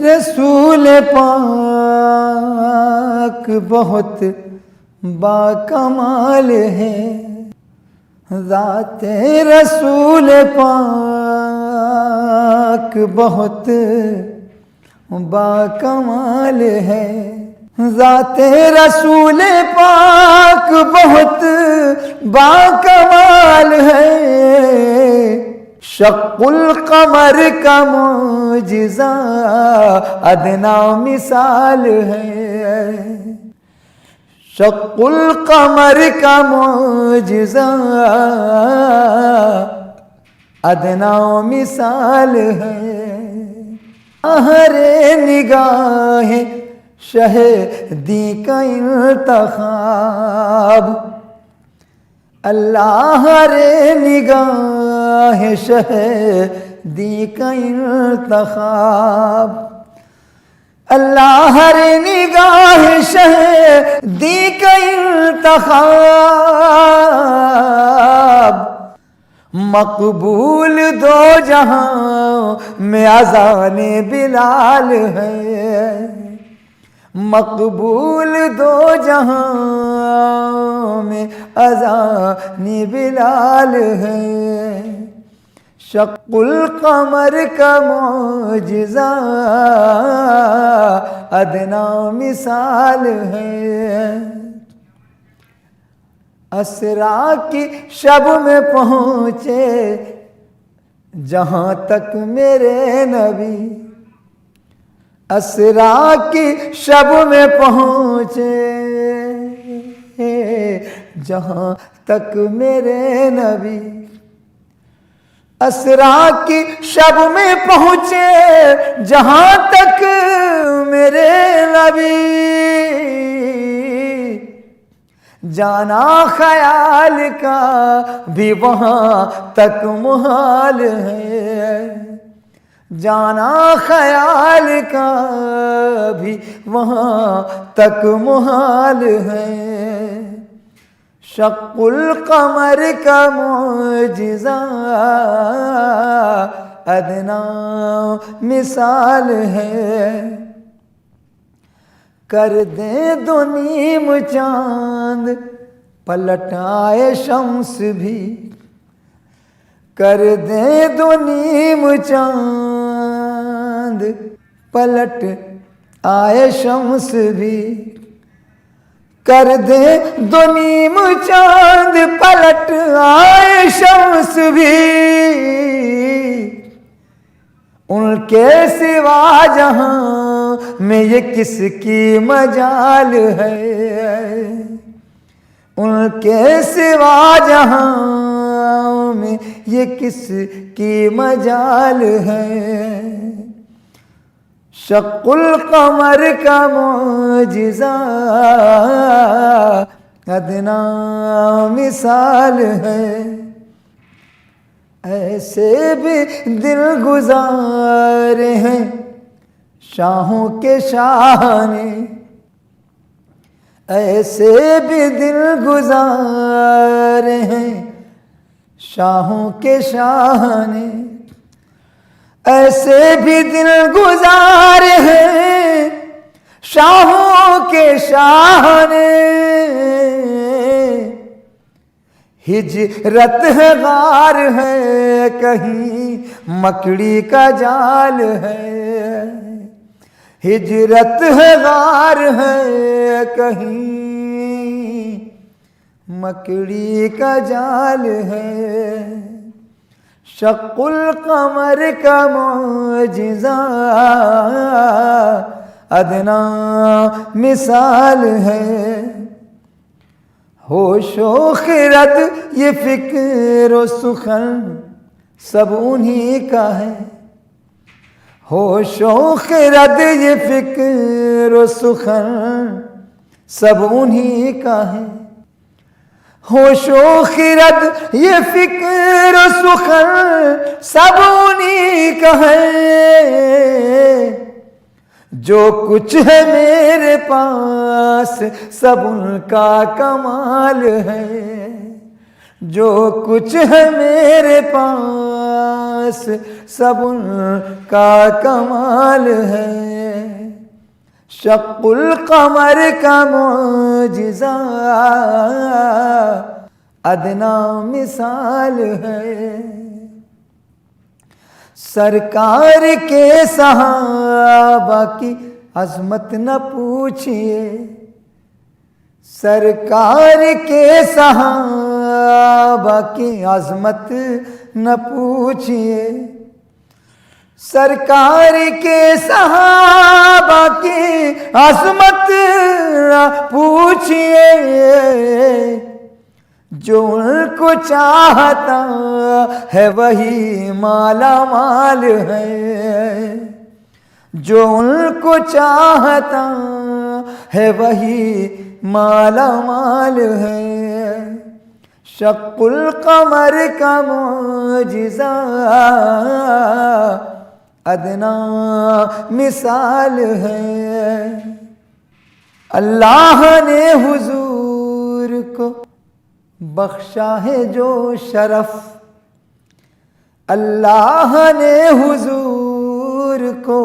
رسول پاک بہت باکمال ہے، ذات رسول پاک بہت باکمال ہے، ذات رسول پاک بہت باکمال ہے، شق القمر کا معجزہ ادنا مثال ہے، شق القمر کا معجزہ ادنا مثال ہے، ہر نگاہ شہدی کا انتخاب، اللہ رے نگاہ شہدی کا انتخاب، اللہ رے نگاہ شہدی کا انتخاب، مقبول دو جہاں میں اذان بلال ہے، مقبول دو جہاں میں اذان بلال ہے، شق القمر کا معجزہ ادنا مثال ہے، اسرا کی شب میں پہنچے جہاں تک میرے نبی، اسرا کی شب میں پہنچے جہاں تک میرے نبی، اسرا کی شب میں پہنچے جہاں تک میرے نبی، جانا خیال کا بھی وہاں تک محال ہے، جانا خیال کا بھی وہاں تک محال ہے، شق القمر کا معجزہ ادنا مثال ہے، کر دے دو نیم چاند پلٹ آئے شمس بھی، کر دے دو نیم چاند پلٹ آئے شمس بھی، کر دے دو نیم چاند پلٹ آئے شمس بھی، ان کے سوا جہاں میں یہ کس کی مجال ہے، ان کے سوا جہاں میں یہ کس کی مجال ہے، شق القمر کا معجزہ ادنا مثال ہے، ایسے بھی دل گزار ہیں شاہوں کے شاہ نے، ایسے بھی دل گزار ہیں شاہوں کے شاہ نے، ایسے بھی دل گزار ہیں شاہوں کے شاہ نے، ہجرت ہے غار ہے کہیں مکڑی کا جال ہے، ہجرت ہے غار ہے کہیں مکڑی کا جال ہے، شق القمر کا معجزہ ادنا مثال ہے، ہوش و خرد یہ فکر و سخن سب انہی کا ہے، ہوش و خرد یہ فکر و سخن سب انہی کا ہے، ہوش و خرد یہ فکر و سخن سب انہی کا ہے، جو کچھ ہے میرے پاس سب ان کا کمال ہے، جو کچھ ہے میرے پاس خاص سب ان کا کمال ہے، شق القمر کا معجزہ ادنا مثال ہے، سرکار کے صحابہ کی عظمت نہ پوچھئے، سرکار کے صحابہ کی عظمت نہ پوچھئے، سرکار کے صحابہ کی عظمت نہ پوچھئے، جو ان کو چاہتا ہے وہی مالا مال ہے، جو ان کو چاہتا ہے وہی مالا مال ہے، شق القمر کا معجزہ ادنا مثال ہے، اللہ نے حضور کو بخشا ہے جو شرف، اللہ نے حضور کو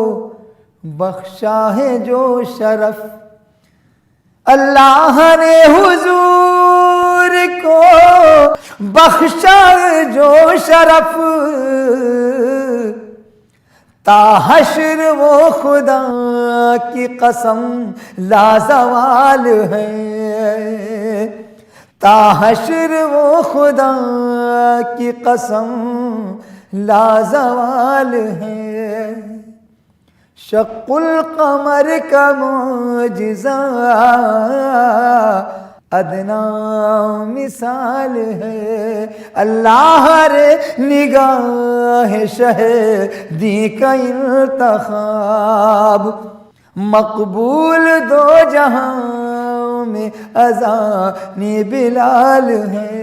بخشا ہے جو شرف، اللہ نے حضور کو بخشا جو شرف، تا حشر وہ خدا کی قسم لازوال ہے، تا حشر وہ خدا کی قسم لازوال ہے، شق القمر کا معجزہ ادنا مثال ہے، اللہ رے نگاہ شہدی کا انتخاب، مقبول دو جہاں میں اذان بلال ہے۔